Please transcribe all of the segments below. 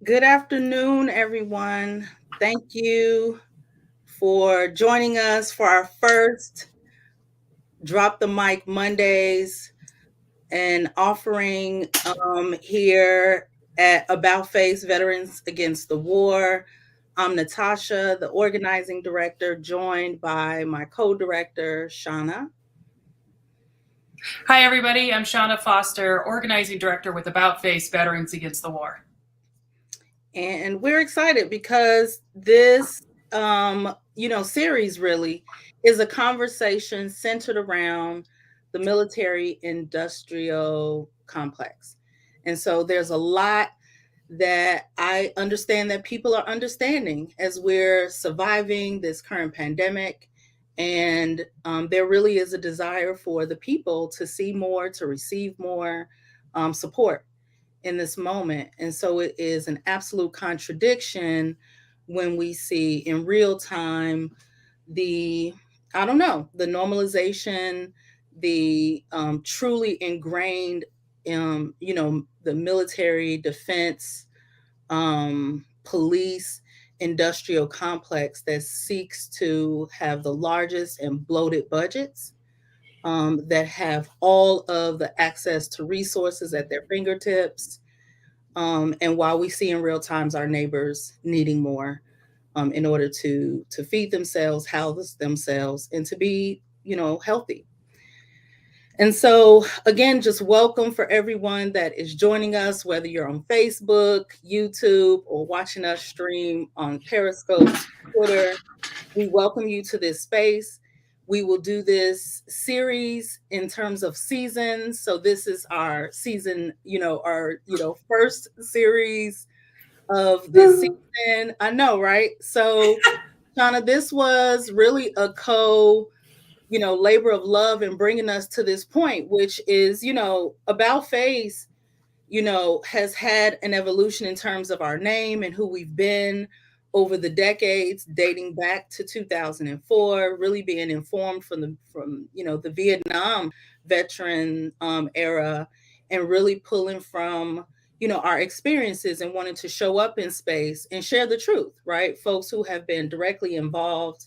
Good afternoon, everyone. Thank you for joining us for our first Drop the Mic Mondays and offering here at About Face Veterans Against the War. I'm Natasha, the organizing director, joined by my co-director, Shawna. Hi, everybody. I'm Shawna Foster, organizing director with About Face Veterans Against the War. And we're excited because this, series really is a conversation centered around the military industrial complex. And so there's a lot that I understand that people are understanding as we're surviving this current pandemic. And there really is a desire for the people to see more, to receive more support in this moment. And so it is an absolute contradiction when we see in real time the normalization, the truly ingrained, the military, defense, police, industrial complex that seeks to have the largest and bloated budgets, that have all of the access to resources at their fingertips. And while we see in real times our neighbors needing more in order to feed themselves, house themselves, and to be, healthy. And so, again, just welcome for everyone that is joining us, whether you're on Facebook, YouTube, or watching us stream on Periscope, Twitter. We welcome you to this space. We will do this series in terms of seasons. So this is our season, our first series of this season. I know, right? So, Shawna, this was really a labor of love in bringing us to this point, which is, About Face, has had an evolution in terms of our name and who we've been over the decades, dating back to 2004, really being informed from the Vietnam veteran era, and really pulling from our experiences and wanting to show up in space and share the truth, right? Folks who have been directly involved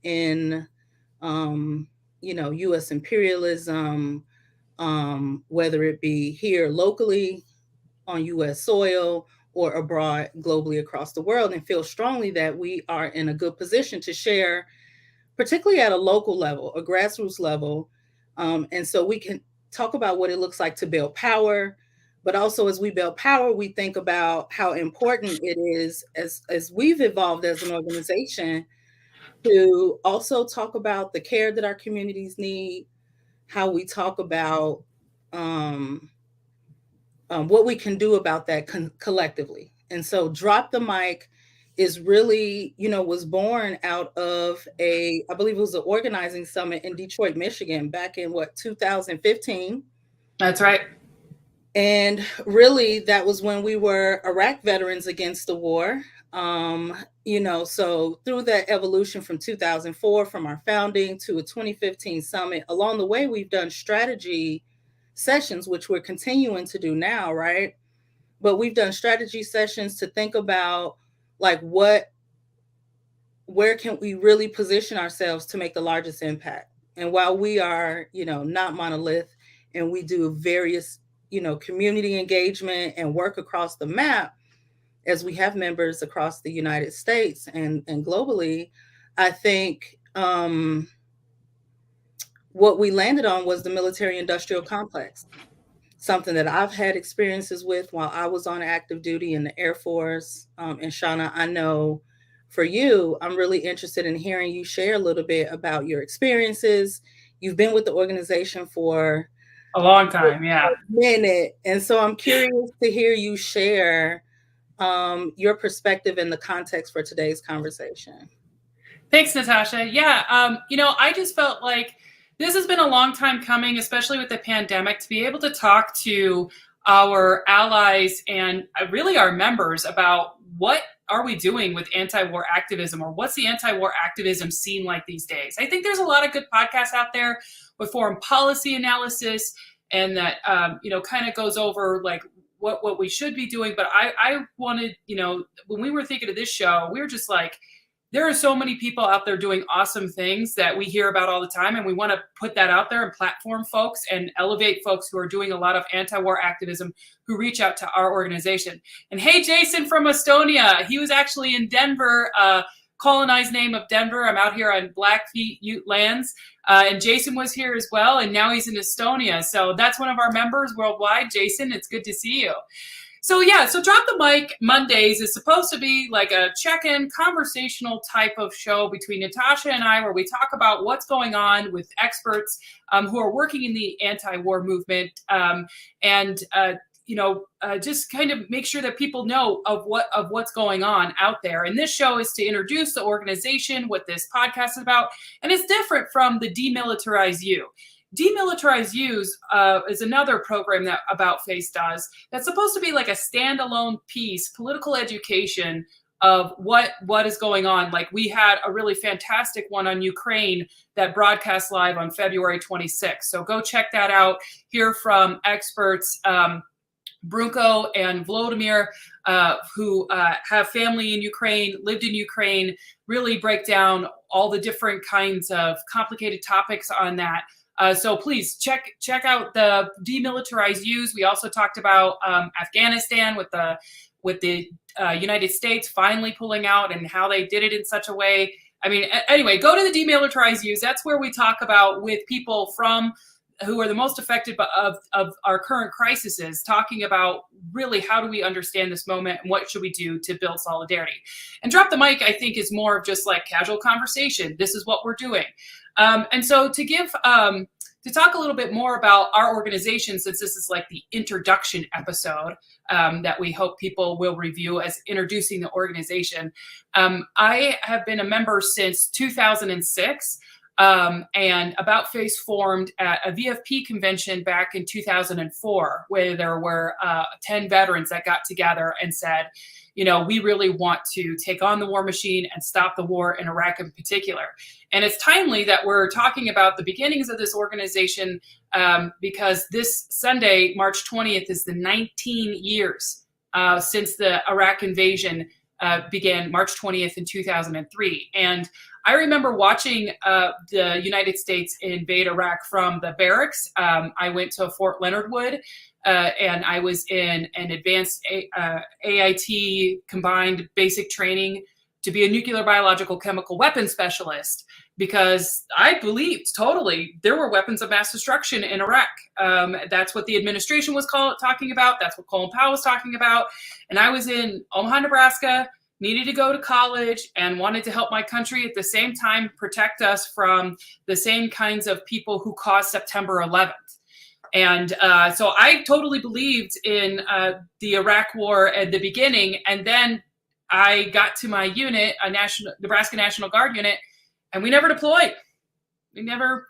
in U.S. imperialism, whether it be here locally on U.S. soil or abroad globally across the world, and feel strongly that we are in a good position to share, particularly at a local level, a grassroots level. And so we can talk about what it looks like to build power. But also, as we build power, we think about how important it is, as we've evolved as an organization, to also talk about the care that our communities need, how we talk about what we can do about that collectively. And so Drop the Mic is really, was born out of I believe it was an organizing summit in Detroit, Michigan, back in 2015. That's right. And really, that was when we were Iraq Veterans Against the War. So through that evolution from 2004, from our founding to a 2015 summit, along the way, we've done strategy sessions, which we're continuing to do now, right? but we've done strategy sessions to think about like where can we really position ourselves to make the largest impact. And while we are, not monolith, and we do various, community engagement and work across the map, as we have members across the United States and globally, I think what we landed on was the military industrial complex, something that I've had experiences with while I was on active duty in the Air Force. And Shawna, I know for you, I'm really interested in hearing you share a little bit about your experiences. You've been with the organization for a long time, yeah. a minute. And so I'm curious to hear you share your perspective in the context for today's conversation. Thanks, Natasha. Yeah, I just felt like this has been a long time coming, especially with the pandemic, to be able to talk to our allies and really our members about what are we doing with anti-war activism, or what's the anti-war activism scene like these days. I think there's a lot of good podcasts out there with foreign policy analysis, and that kind of goes over like what we should be doing. But I wanted, when we were thinking of this show, we were just like, there are so many people out there doing awesome things that we hear about all the time, and we want to put that out there and platform folks and elevate folks who are doing a lot of anti-war activism who reach out to our organization. And hey, Jason from Estonia, he was actually in Denver, colonized name of Denver. I'm out here on Blackfeet Ute lands, and Jason was here as well, and now he's in Estonia. So that's one of our members worldwide. Jason, it's good to see you. So Drop the Mic Mondays is supposed to be like a check-in conversational type of show between Natasha and I, where we talk about what's going on with experts who are working in the anti-war movement, just kind of make sure that people know of what's going on out there. And this show is to introduce the organization, what this podcast is about, and it's different from the Demilitarize You. Demilitarize Use is another program that About Face does that's supposed to be like a standalone piece, political education of what is going on. Like, we had a really fantastic one on Ukraine that broadcast live on February 26th. So go check that out. Hear from experts, Brunko and Vladimir, who have family in Ukraine, lived in Ukraine, really break down all the different kinds of complicated topics on that. So please check out the Demilitarize Use. We also talked about Afghanistan with the United States finally pulling out, and how they did it in such a way. I mean, anyway, go to the Demilitarize Use. That's where we talk about with people who are the most affected of our current crises, talking about really how do we understand this moment and what should we do to build solidarity. And Drop the Mic, I think, is more of just like casual conversation. This is what we're doing. And so to talk a little bit more about our organization, since this is like the introduction episode that we hope people will review as introducing the organization. I have been a member since 2006. And About Face formed at a VFP convention back in 2004, where there were 10 veterans that got together and said, we really want to take on the war machine and stop the war in Iraq in particular. And it's timely that we're talking about the beginnings of this organization, because this Sunday, March 20th, is the 19 years since the Iraq invasion began, March 20th in 2003. And I remember watching the United States invade Iraq from the barracks. I went to Fort Leonard Wood, and I was in an advanced AIT combined basic training to be a nuclear, biological, chemical weapons specialist, because I believed totally there were weapons of mass destruction in Iraq. That's what the administration was talking about. That's what Colin Powell was talking about. And I was in Omaha, Nebraska, needed to go to college, and wanted to help my country at the same time protect us from the same kinds of people who caused September 11th. And so I totally believed in the Iraq war at the beginning. And then I got to my unit, a Nebraska National Guard unit, and we never deployed. We never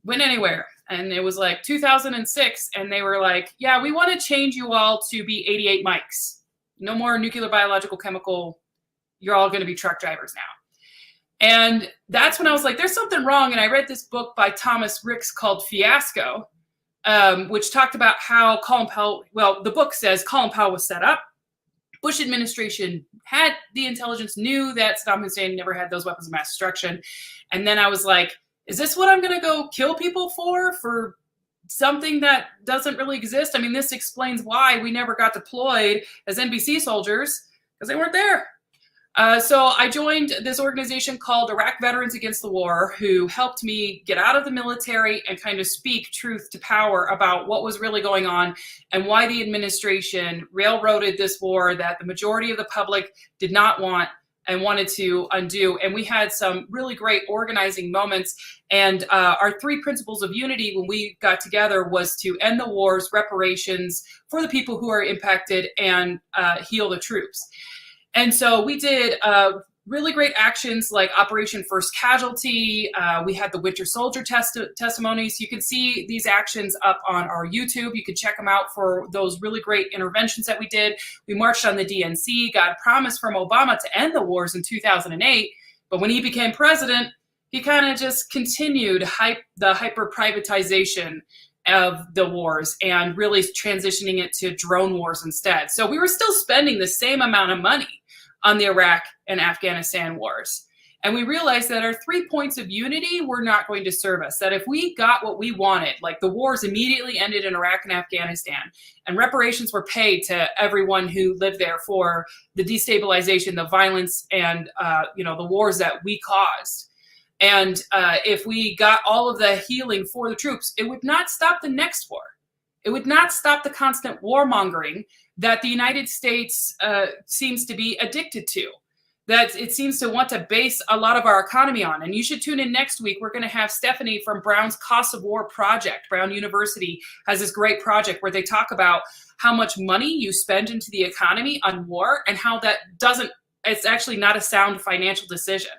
went anywhere. And it was like 2006, and they were like, yeah, we want to change you all to be 88 mics. No more nuclear, biological, chemical. You're all going to be truck drivers now. And that's when I was like, there's something wrong. And I read this book by Thomas Ricks called Fiasco, which talked about how Colin Powell, well, the book says Colin Powell was set up. Bush administration had the intelligence, knew that Saddam Hussein never had those weapons of mass destruction. And then I was like, is this what I'm going to go kill people for something that doesn't really exist? I mean, this explains why we never got deployed as NBC soldiers, because they weren't there. So I joined this organization called Iraq Veterans Against the War, who helped me get out of the military and kind of speak truth to power about what was really going on and why the administration railroaded this war that the majority of the public did not want and wanted to undo. And we had some really great organizing moments. And our 3 principles of unity when we got together was to end the wars, reparations for the people who are impacted, and heal the troops. And so we did really great actions like Operation First Casualty. We had the Winter Soldier testimonies. You can see these actions up on our YouTube. You can check them out for those really great interventions that we did. We marched on the DNC, got a promise from Obama to end the wars in 2008. But when he became president, he kind of just continued the hyper privatization of the wars and really transitioning it to drone wars instead. So we were still spending the same amount of money on the Iraq and Afghanistan wars. And we realized that our 3 points of unity were not going to serve us, that if we got what we wanted, like the wars immediately ended in Iraq and Afghanistan, and reparations were paid to everyone who lived there for the destabilization, the violence, and the wars that we caused. And if we got all of the healing for the troops, it would not stop the next war. It would not stop the constant warmongering that the United States seems to be addicted to, that it seems to want to base a lot of our economy on. And you should tune in next week. We're going to have Stephanie from Brown's Cost of War Project. Brown University has this great project where they talk about how much money you spend into the economy on war and how that it's actually not a sound financial decision.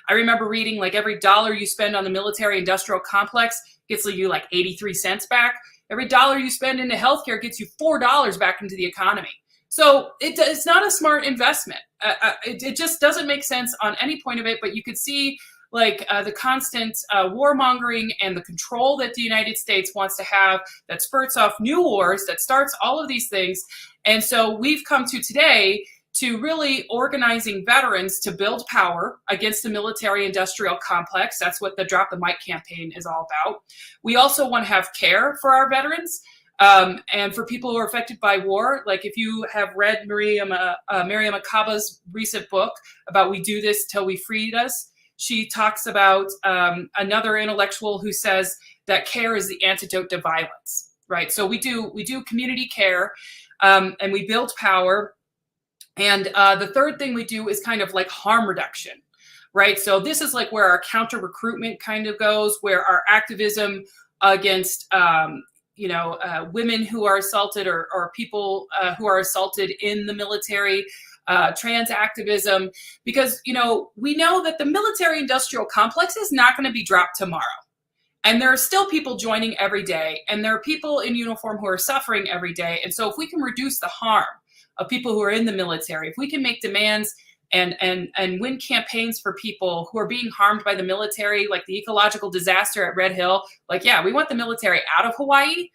I remember reading like every dollar you spend on the military industrial complex gets you like 83 cents back. Every dollar you spend into healthcare gets you $4 back into the economy. So it's not a smart investment. It just doesn't make sense on any point of it. But you could see like the constant warmongering and the control that the United States wants to have that spurts off new wars, that starts all of these things. And so we've come to today to really organizing veterans to build power against the military-industrial complex. That's what the Drop the Mic campaign is all about. We also want to have care for our veterans and for people who are affected by war. Like if you have read Mariam Akaba's recent book about We Do This Till We Freed Us, she talks about another intellectual who says that care is the antidote to violence, right? So we do community care and we build power. And the third thing we do is kind of like harm reduction, right? So this is like where our counter recruitment kind of goes, where our activism against, women who are assaulted or people who are assaulted in the military, trans activism, because, we know that the military industrial complex is not going to be dropped tomorrow. And there are still people joining every day, and there are people in uniform who are suffering every day. And so if we can reduce the harm of people who are in the military, if we can make demands and win campaigns for people who are being harmed by the military, like the ecological disaster at Red Hill, like, yeah, we want the military out of Hawaii,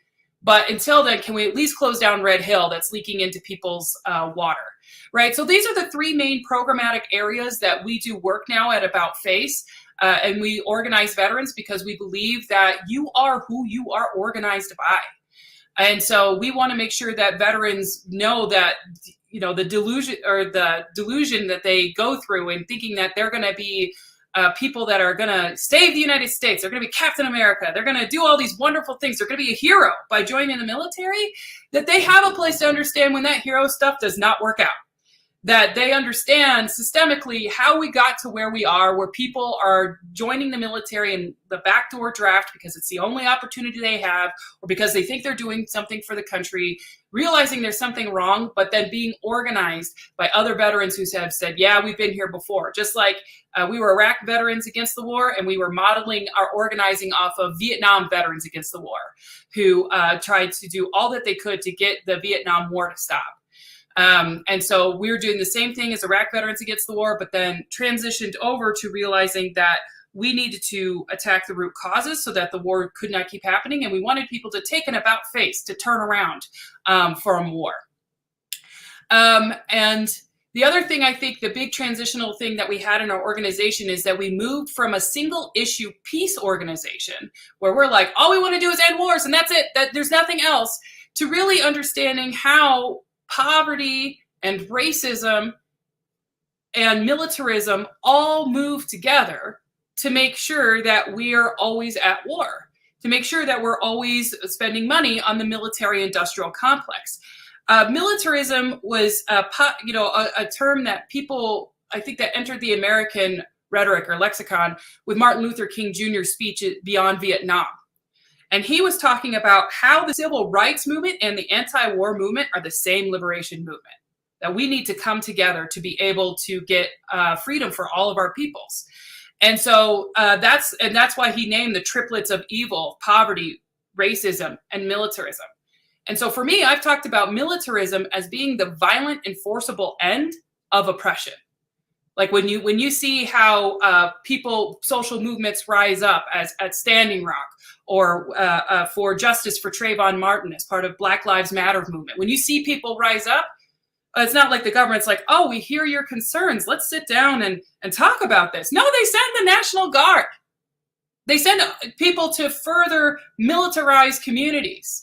but until then, can we at least close down Red Hill that's leaking into people's water, right? So these are the 3 main programmatic areas that we do work now at About Face. And we organize veterans because we believe that you are who you are organized by. And so we want to make sure that veterans know that, the delusion that they go through in thinking that they're going to be people that are going to save the United States. They're going to be Captain America. They're going to do all these wonderful things. They're going to be a hero by joining the military, that they have a place to understand when that hero stuff does not work out. That they understand systemically how we got to where we are, where people are joining the military in the backdoor draft because it's the only opportunity they have, or because they think they're doing something for the country, realizing there's something wrong, but then being organized by other veterans who have said, yeah, we've been here before. Just like we were Iraq veterans against the war, and we were modeling our organizing off of Vietnam veterans against the war, who tried to do all that they could to get the Vietnam War to stop. And so we were doing the same thing as Iraq Veterans Against the War, but then transitioned over to realizing that we needed to attack the root causes so that the war could not keep happening. And we wanted people to take an about face, to turn around from war. And the other thing, I think the big transitional thing that we had in our organization is that we moved from a single issue peace organization where we're like, all we want to do is end wars and that's it, that there's nothing else, to really understanding how poverty and racism and militarism all move together to make sure that we are always at war, to make sure that we're always spending money on the military industrial complex. Militarism was a term that people, I think, that entered the American rhetoric or lexicon with Martin Luther King Jr.'s speech Beyond Vietnam. And he was talking about how the civil rights movement and the anti-war movement are the same liberation movement, that we need to come together to be able to get freedom for all of our peoples. And so that's why he named the triplets of evil: poverty, racism, and militarism. And so for me, I've talked about militarism as being the violent, enforceable end of oppression. Like when you see how social movements rise up as at Standing Rock, or for justice for Trayvon Martin as part of Black Lives Matter movement. When you see people rise up, it's not like the government's like, oh, we hear your concerns, let's sit down and talk about this. No, they send the National Guard. They send people to further militarize communities.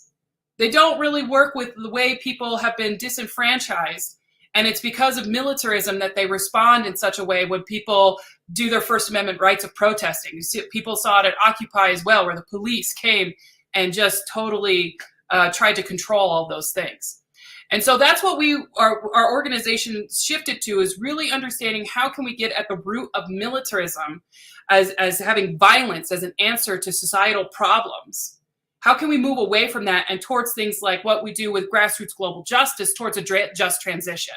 They don't really work with the way people have been disenfranchised. And it's because of militarism that they respond in such a way when people do their First Amendment rights of protesting. You see, people saw it at Occupy as well, where the police came and just totally tried to control all those things. And so that's what our organization shifted to, is really understanding how can we get at the root of militarism as having violence as an answer to societal problems. How can we move away from that and towards things like what we do with grassroots global justice, towards a just transition?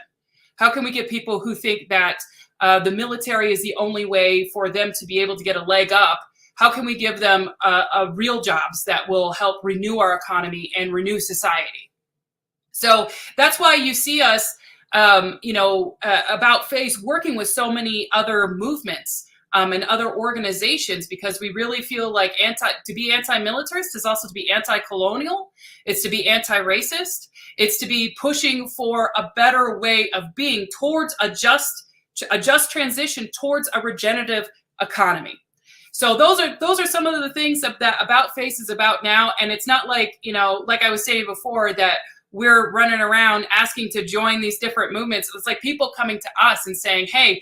How can we get people who think that the military is the only way for them to be able to get a leg up? How can we give them real jobs that will help renew our economy and renew society? So that's why you see us, About Face, working with so many other movements and other organizations, because we really feel like to be anti-militarist is also to be anti-colonial. It's to be anti-racist. It's to be pushing for a better way of being towards a just transition towards a regenerative economy. So those are some of the things that About Face is about now. And it's not like, like I was saying before, that we're running around asking to join these different movements. It's like people coming to us and saying, hey,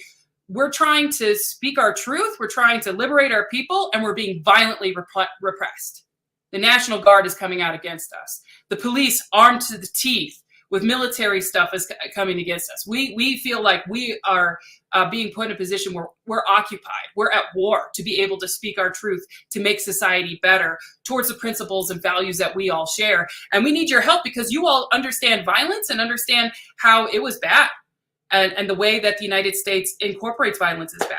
we're trying to speak our truth. We're trying to liberate our people, and we're being violently repressed. The National Guard is coming out against us. The police, armed to the teeth with military stuff, is coming against us. We feel like we are being put in a position where we're occupied. We're at war to be able to speak our truth, to make society better towards the principles and values that we all share. And we need your help, because you all understand violence and understand how it was bad. And the way that the United States incorporates violence is bad.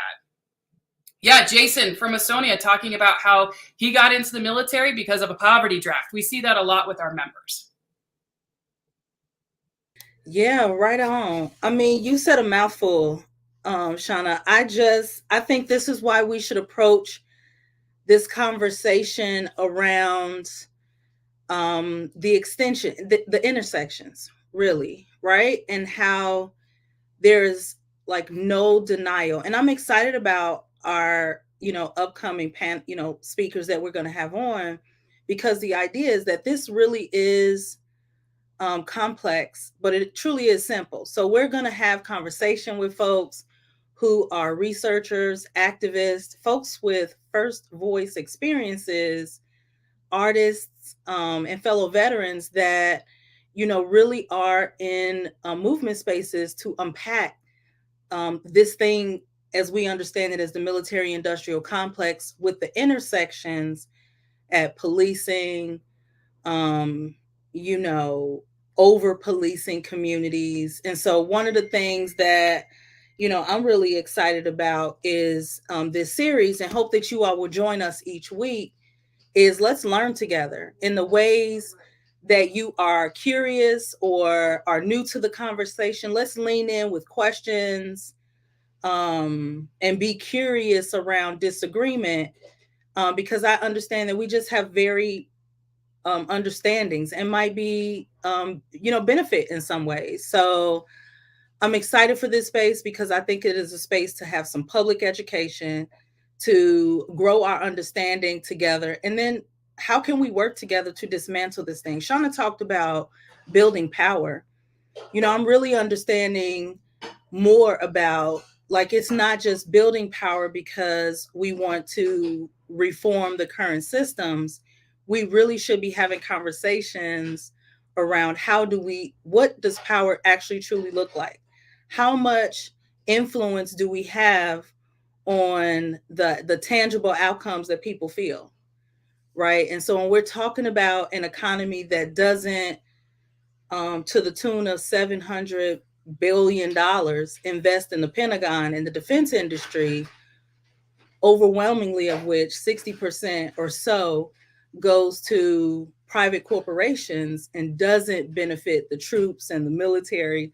Yeah, Jason from Estonia talking about how he got into the military because of a poverty draft. We see that a lot with our members. Yeah, right on. I mean, you said a mouthful, Shawna. I think this is why we should approach this conversation around the extension, the intersections, really, right? And how there's like no denial. And I'm excited about our, upcoming speakers that we're going to have on, because the idea is that this really is complex, but it truly is simple. So we're going to have conversation with folks who are researchers, activists, folks with first voice experiences, artists, and fellow veterans that really are in movement spaces to unpack this thing as we understand it as the military industrial complex, with the intersections at policing, over policing communities. And so one of the things that, I'm really excited about is this series, and hope that you all will join us each week, is let's learn together in the ways that you are curious or are new to the conversation. Let's lean in with questions, and be curious around disagreement, because I understand that we just have very understandings and might be, benefit in some ways. So I'm excited for this space because I think it is a space to have some public education, to grow our understanding together. And then how can we work together to dismantle this thing? Shawna talked about building power. I'm really understanding more about, like, it's not just building power because we want to reform the current systems. We really should be having conversations around what does power actually truly look like? How much influence do we have on the tangible outcomes that people feel, right? And so when we're talking about an economy that doesn't, to the tune of $700 billion invest in the Pentagon and the defense industry, overwhelmingly of which 60% or so goes to private corporations and doesn't benefit the troops and the military,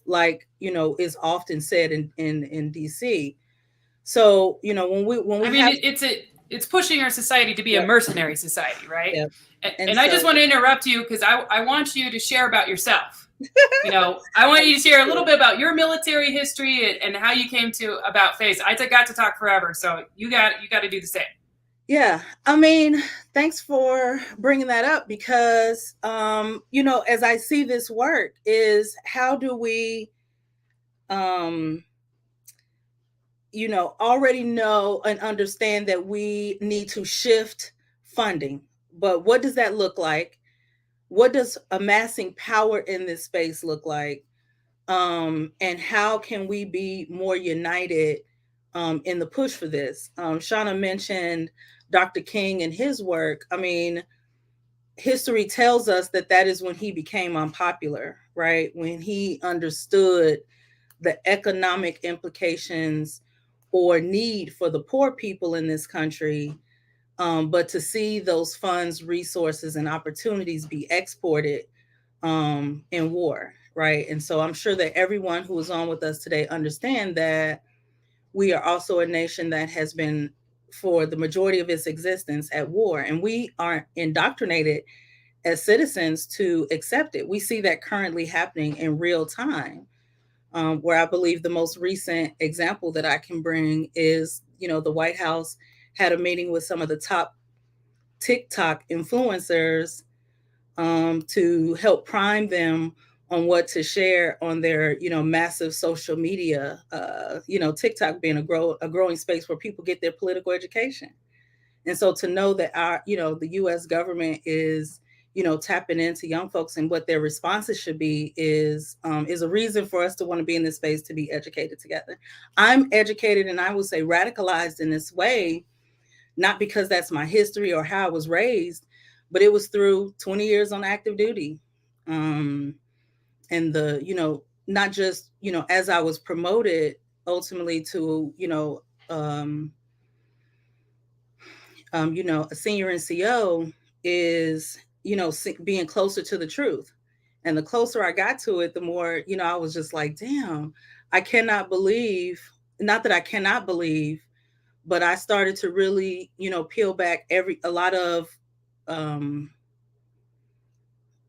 like, is often said in DC. So, when I we mean, have. it's pushing our society to be a Yep. mercenary society, right? Yep. And And I just so, want to interrupt you because I want you to share about yourself. I want you to share a little bit about your military history and how you came to about face. I got to talk forever, so you got to do the same. yeah, I mean, thanks for bringing that up because, as I see this work, is how do we, um, already know and understand that we need to shift funding. But what does that look like? What does amassing power in this space look like? And how can we be more united in the push for this? Shawna mentioned Dr. King and his work. I mean, history tells us that that is when he became unpopular, right? When he understood the economic implications or need for the poor people in this country, but to see those funds, resources, and opportunities be exported in war, right? And so I'm sure that everyone who is on with us today understand that we are also a nation that has been, for the majority of its existence, at war, and we aren't indoctrinated as citizens to accept it. We see that currently happening in real time, where I believe the most recent example that I can bring is, the White House had a meeting with some of the top TikTok influencers, to help prime them on what to share on their, massive social media. TikTok being a growing space where people get their political education. And so to know that the U.S. government is, tapping into young folks and what their responses should be is a reason for us to want to be in this space, to be educated together. I'm educated, and I would say radicalized in this way, not because that's my history or how I was raised, but it was through 20 years on active duty. Um, and not just, as I was promoted ultimately to, a senior NCO, is, being closer to the truth. And the closer I got to it, the more, I was just like, damn, I cannot believe, not that I cannot believe, but I started to really, peel back a lot of um,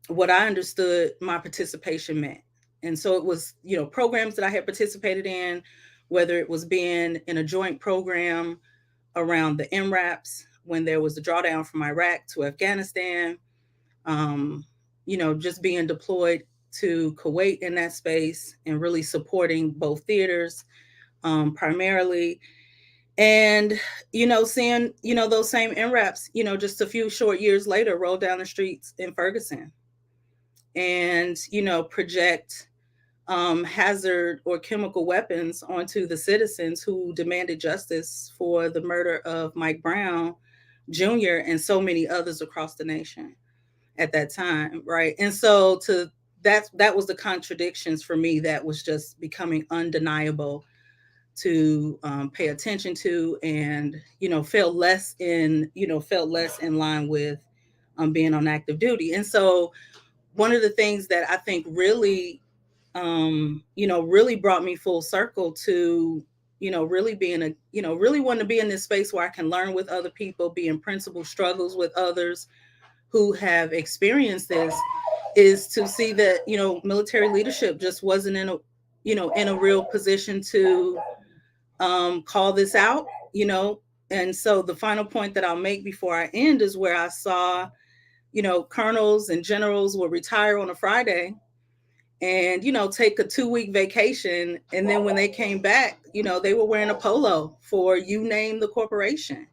what I understood my participation meant. And so it was, programs that I had participated in, whether it was being in a joint program around the MRAPs when there was a drawdown from Iraq to Afghanistan, um, just being deployed to Kuwait in that space and really supporting both theaters, primarily. And, seeing, those same MRAPs, just a few short years later, roll down the streets in Ferguson and, project hazard or chemical weapons onto the citizens who demanded justice for the murder of Mike Brown Jr. and so many others across the nation at that time, right? And so that was the contradictions for me that was just becoming undeniable to pay attention to, and felt less in line with being on active duty. And so one of the things that I think really really brought me full circle to really being really wanting to be in this space where I can learn with other people, be in principal struggles with others who have experienced this, is to see that, military leadership just wasn't in a real position to call this out, And so the final point that I'll make before I end is where I saw, colonels and generals will retire on a Friday and, take a 2-week vacation. And then when they came back, they were wearing a polo for you name the corporation.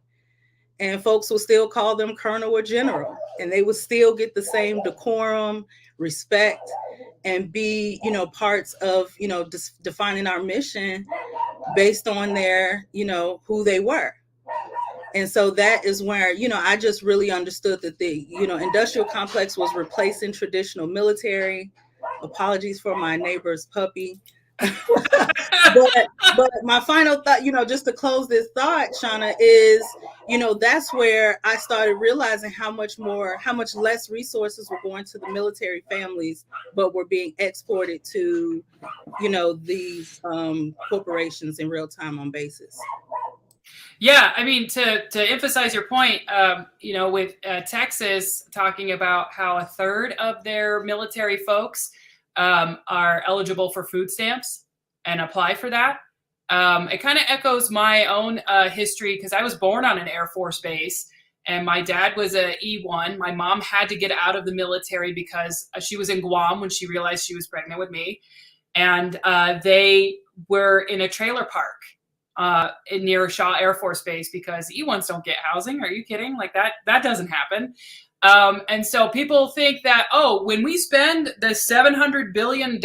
And folks will still call them colonel or general. And they would still get the same decorum, respect, and be, parts of, defining our mission based on their, who they were. And so that is where, I just really understood that the, industrial complex was replacing traditional military. Apologies for my neighbor's puppy. but my final thought, just to close this thought, Shawna, is, that's where I started realizing how much less resources were going to the military families, but were being exported to, these corporations in real time on basis. Yeah, I mean, to emphasize your point, with Texas talking about how a third of their military folks are eligible for food stamps and apply for that. It kind of echoes my own history, because I was born on an Air Force base, and my dad was a E1. My mom had to get out of the military because she was in Guam when she realized she was pregnant with me. And they were in a trailer park near Shaw Air Force Base, because E1s don't get housing. Are you kidding? Like that doesn't happen. And so people think that, when we spend the $700 billion,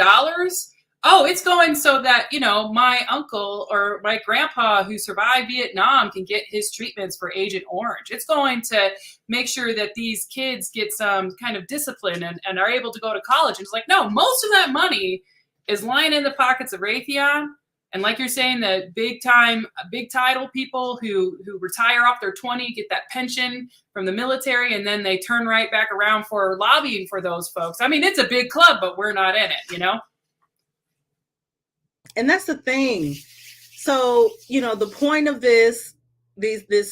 it's going so that, my uncle or my grandpa who survived Vietnam can get his treatments for Agent Orange. It's going to make sure that these kids get some kind of discipline and are able to go to college. And it's like, no, most of that money is lying in the pockets of Raytheon. And like you're saying, the big title people who retire off their 20 get that pension from the military, and then they turn right back around for lobbying for those folks. I mean, it's a big club, but we're not in it, And that's the thing. So, the point of this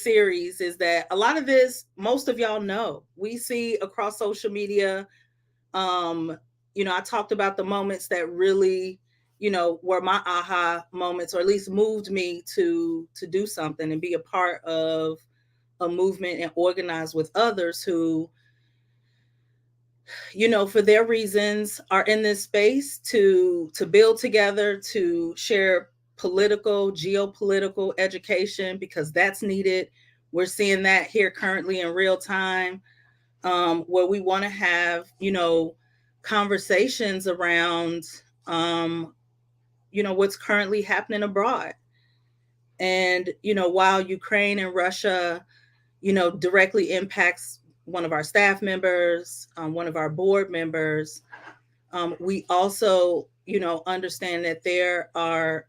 series is that a lot of this, most of y'all know, we see across social media. I talked about the moments that really, were my aha moments, or at least moved me to do something and be a part of a movement and organize with others who, for their reasons are in this space to build together, to share political, geopolitical education, because that's needed. We're seeing that here currently in real time, where we want to have, conversations around, what's currently happening abroad. And, while Ukraine and Russia, directly impacts one of our staff members, one of our board members, we also, understand that there are,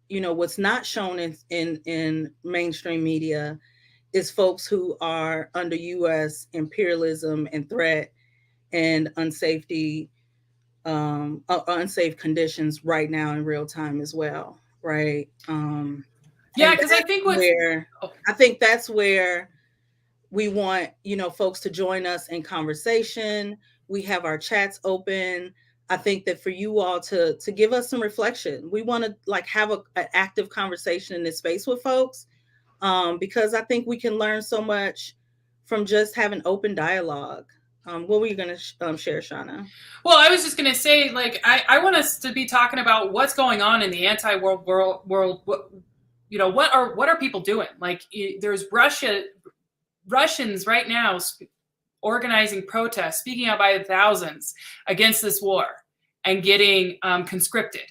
what's not shown in mainstream media is folks who are under U.S. imperialism and threat and unsafe conditions right now in real time as well, right? Yeah, because I think that's where we want, folks to join us in conversation. We have our chats open. I think that for you all to give us some reflection, we want to have an active conversation in this space with folks, because I think we can learn so much from just having open dialogue. What were you going to share, Shawna? Well, I was just going to say, I want us to be talking about what's going on in the anti-world world. What are people doing? There's Russians right now organizing protests, speaking out by the thousands against this war, and getting conscripted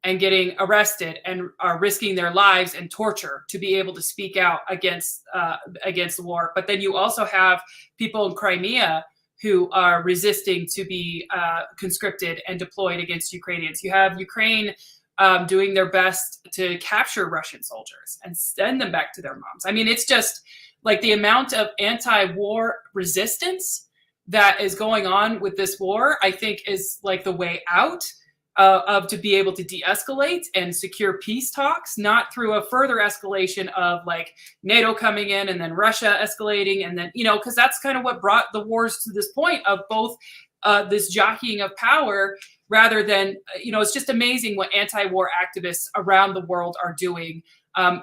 and getting arrested, and are risking their lives and torture to be able to speak out against the war. But then you also have people in Crimea who are resisting to be conscripted and deployed against Ukrainians. You have Ukraine doing their best to capture Russian soldiers and send them back to their moms. I mean, it's just like the amount of anti-war resistance that is going on with this war, I think, is like the way out. of to be able to de-escalate and secure peace talks, not through a further escalation of like NATO coming in and then Russia escalating, and then, you know, because that's kind of what brought the wars to this point of both this jockeying of power, rather than, you know, it's just amazing what anti-war activists around the world are doing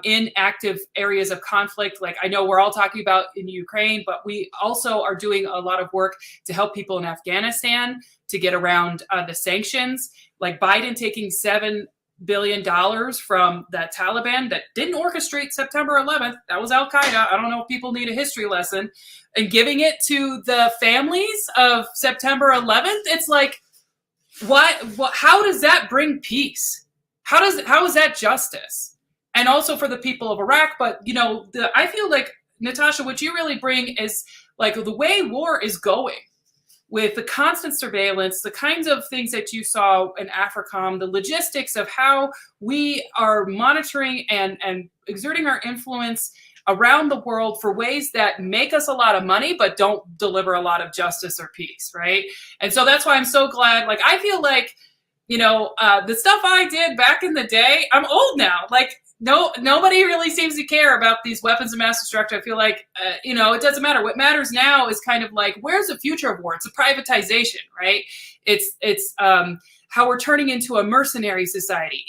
in active areas of conflict. Like, I know we're all talking about in Ukraine, but we also are doing a lot of work to help people in Afghanistan to get around the sanctions. Like Biden taking $7 billion from the Taliban that didn't orchestrate September 11th. That was Al Qaeda. I don't know if people need a history lesson. And giving it to the families of September 11th. It's like, what how does that bring peace? How is that justice? And also for the people of Iraq. But, you know, I feel like, Natasha, what you really bring is like the way war is going, with the constant surveillance, the kinds of things that you saw in AFRICOM, the logistics of how we are monitoring and exerting our influence around the world for ways that make us a lot of money, but don't deliver a lot of justice or peace, right? And so that's why I'm so glad. Like, I feel like, you know, the stuff I did back in the day, I'm old now. Like, nobody really seems to care about these weapons of mass destruction. I feel like, you know, it doesn't matter. What matters now is kind of like, where's the future of war? It's a privatization, right? It's how we're turning into a mercenary society.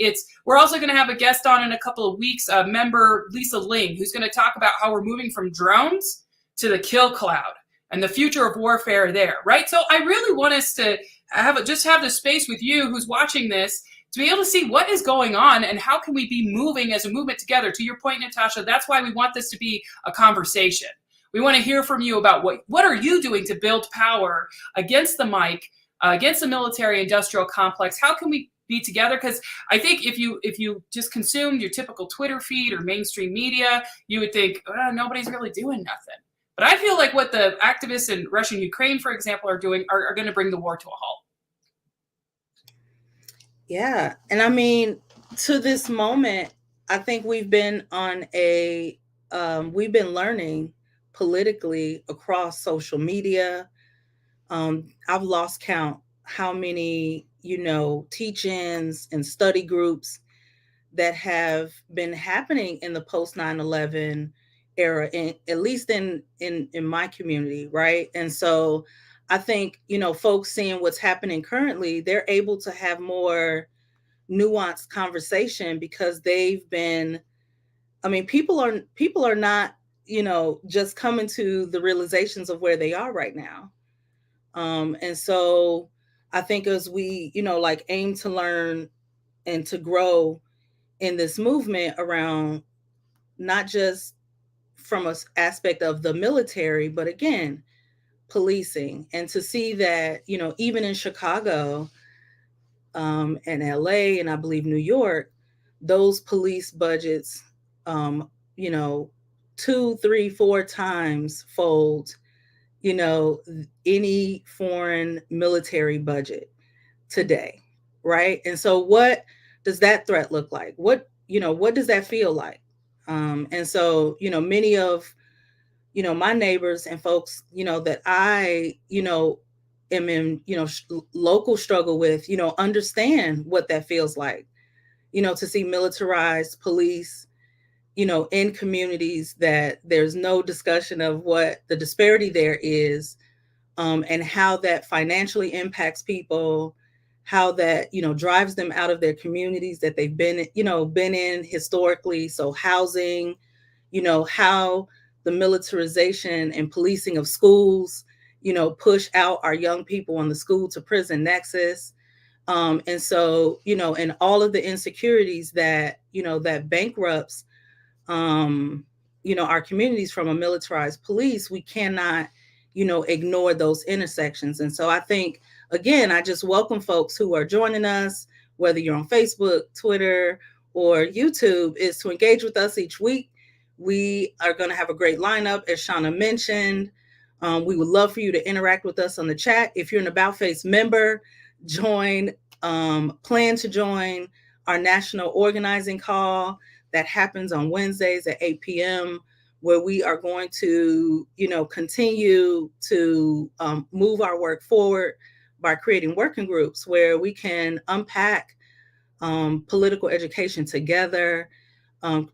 We're also going to have a guest on in a couple of weeks, member Lisa Ling, who's going to talk about how we're moving from drones to the kill cloud and the future of warfare there, right? So I really want us to have the space with you who's watching this, to be able to see what is going on and how can we be moving as a movement together. To your point, Natasha, that's why we want this to be a conversation. We want to hear from you about what are you doing to build power against the mic, against the military industrial complex. How can we be together? Because I think if you just consumed your typical Twitter feed or mainstream media, you would think, nobody's really doing nothing. But I feel like what the activists in Russia and Ukraine, for example, are doing are going to bring the war to a halt. Yeah. And I mean, to this moment, I think we've been we've been learning politically across social media. I've lost count how many, teach-ins and study groups that have been happening in the post 9/11 era, at least in my community, right? And so I think, folks seeing what's happening currently, they're able to have more nuanced conversation because they've been, people are not, just coming to the realizations of where they are right now. And so I think as we, aim to learn and to grow in this movement around not just from an aspect of the military, but again, policing, and to see that, even in Chicago and LA, and I believe New York, those police budgets, 2, 3, 4 times fold, any foreign military budget today, right? And so what does that threat look like? What does that feel like? And so, many of, my neighbors and folks, that I, am in, local struggle with, understand what that feels like, to see militarized police, in communities that there's no discussion of what the disparity there is, and how that financially impacts people, how that, drives them out of their communities that they've been in historically. So housing, how the militarization and policing of schools, push out our young people on the school to prison nexus. And so, and all of the insecurities that, that bankrupts, our communities from a militarized police, we cannot, ignore those intersections. And so I think, again, I just welcome folks who are joining us, whether you're on Facebook, Twitter, or YouTube, is to engage with us each week. We are going to have a great lineup, as Shawna mentioned. We would love for you to interact with us on the chat. If you're an About Face member, plan to join our national organizing call that happens on Wednesdays at 8 p.m., where we are going to, continue to move our work forward by creating working groups where we can unpack political education together, um,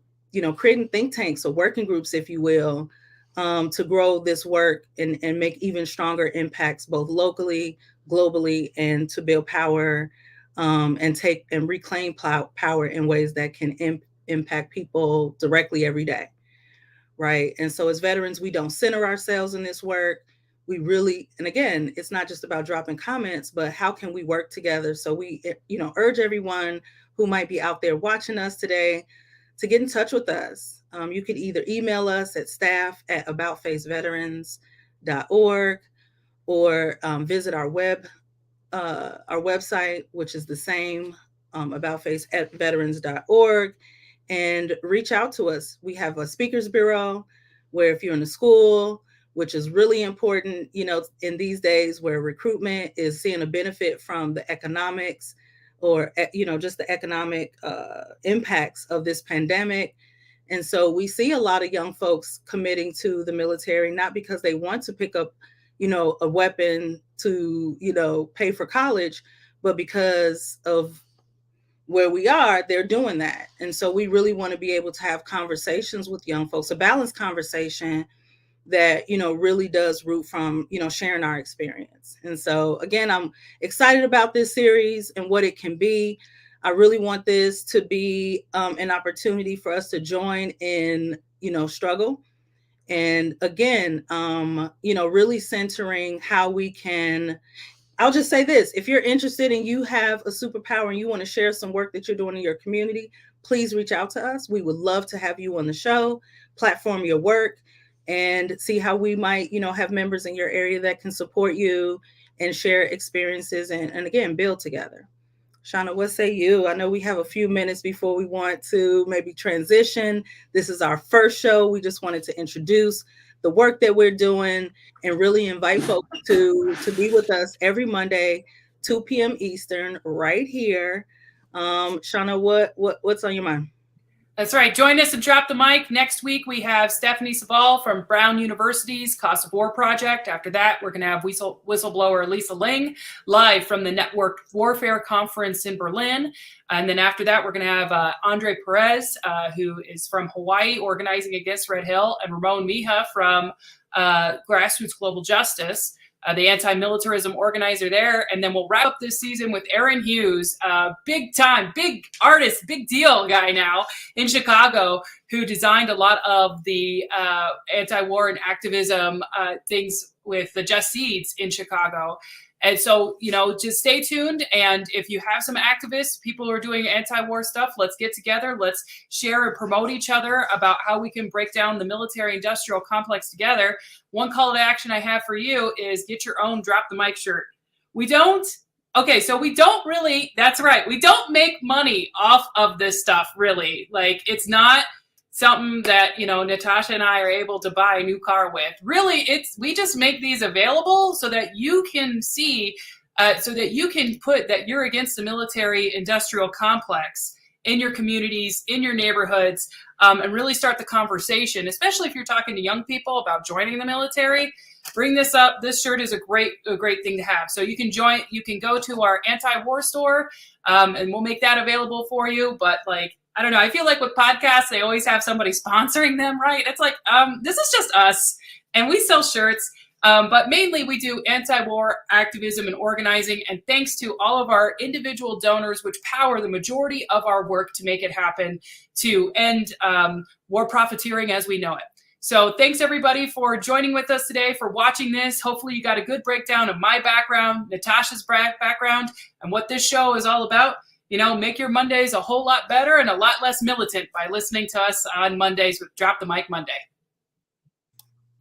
creating think tanks or working groups, if you will, to grow this work and make even stronger impacts both locally, globally, and to build power and take and reclaim power in ways that can impact people directly every day. Right. And so as veterans, we don't center ourselves in this work. We really, and again, it's not just about dropping comments, but how can we work together? So we, urge everyone who might be out there watching us today to get in touch with us. You could either email us at staff@aboutfaceveterans.org or visit our website, which is the same, aboutfaceveterans.org, and reach out to us. We have a speakers bureau where if you're in a school, which is really important, in these days where recruitment is seeing a benefit from the economics or, just the economic impacts of this pandemic. And so we see a lot of young folks committing to the military, not because they want to pick up, a weapon to, pay for college, but because of where we are, they're doing that. And so we really want to be able to have conversations with young folks, a balanced conversation that, really does root from, sharing our experience. And so, again, I'm excited about this series and what it can be. I really want this to be an opportunity for us to join in, struggle. And again, really centering how we can. I'll just say this: if you're interested and you have a superpower and you want to share some work that you're doing in your community, please reach out to us. We would love to have you on the show, platform your work, and see how we might, have members in your area that can support you and share experiences and again, build together. Shawna, what say you? I know we have a few minutes before we want to maybe transition. This is our first show. We just wanted to introduce the work that we're doing and really invite folks to be with us every Monday, 2 p.m. Eastern, right here. Shawna, what's on your mind? That's right. Join us and Drop the Mic. Next week, we have Stephanie Sabal from Brown University's Cost of War Project. After that, we're going to have whistleblower Lisa Ling live from the Networked Warfare Conference in Berlin. And then after that, we're going to have Andre Perez, who is from Hawaii, organizing against Red Hill, and Ramon Mija from Grassroots Global Justice, the anti-militarism organizer there. And then we'll wrap up this season with Aaron Hughes, big time, big artist, big deal guy now in Chicago, who designed a lot of the anti-war and activism things with the Just Seeds in Chicago. And so, just stay tuned. And if you have some activists, people who are doing anti-war stuff, let's get together. Let's share and promote each other about how we can break down the military-industrial complex together. One call to action I have for you is get your own Drop the Mic shirt. We don't really, that's right. We don't make money off of this stuff, really. Like, it's not something that, Natasha and I are able to buy a new car with. Really, we just make these available so that you can see, so that you can put that you're against the military industrial complex in your communities, in your neighborhoods, and really start the conversation, especially if you're talking to young people about joining the military. Bring this up. This shirt is a great thing to have. So you can go to our anti-war store, and we'll make that available for you. But I don't know. I feel like with podcasts, they always have somebody sponsoring them, right? It's like, this is just us, and we sell shirts. But mainly we do anti-war activism and organizing. And thanks to all of our individual donors, which power the majority of our work to make it happen, to end war profiteering as we know it. So thanks everybody for joining with us today, for watching this. Hopefully you got a good breakdown of my background, Natasha's background, and what this show is all about. Make your Mondays a whole lot better and a lot less militant by listening to us on Mondays with Drop the Mic Monday.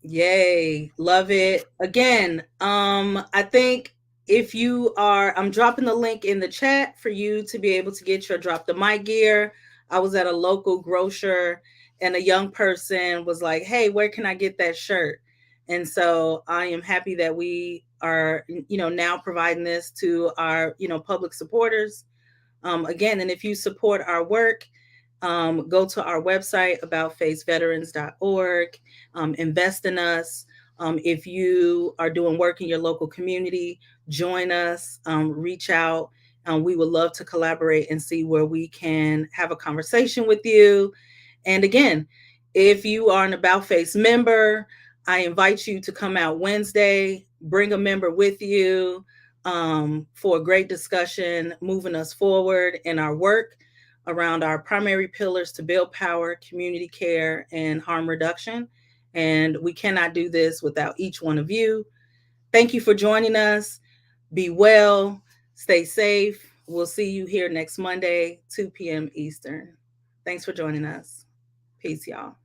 Yay. Love it. Again, I think I'm dropping the link in the chat for you to be able to get your Drop the Mic gear. I was at a local grocer and a young person was like, hey, where can I get that shirt? And so I am happy that we are, now providing this to our, public supporters. Again, and if you support our work, go to our website, aboutfaceveterans.org, invest in us. If you are doing work in your local community, join us, reach out. We would love to collaborate and see where we can have a conversation with you. And again, if you are an About Face member, I invite you to come out Wednesday, bring a member with you for a great discussion, moving us forward in our work around our primary pillars to build power, community care, and harm reduction. And we cannot do this without each one of you. Thank you for joining us. Be well, stay safe. We'll see you here next Monday, 2 p.m. Eastern. Thanks for joining us. Peace, y'all.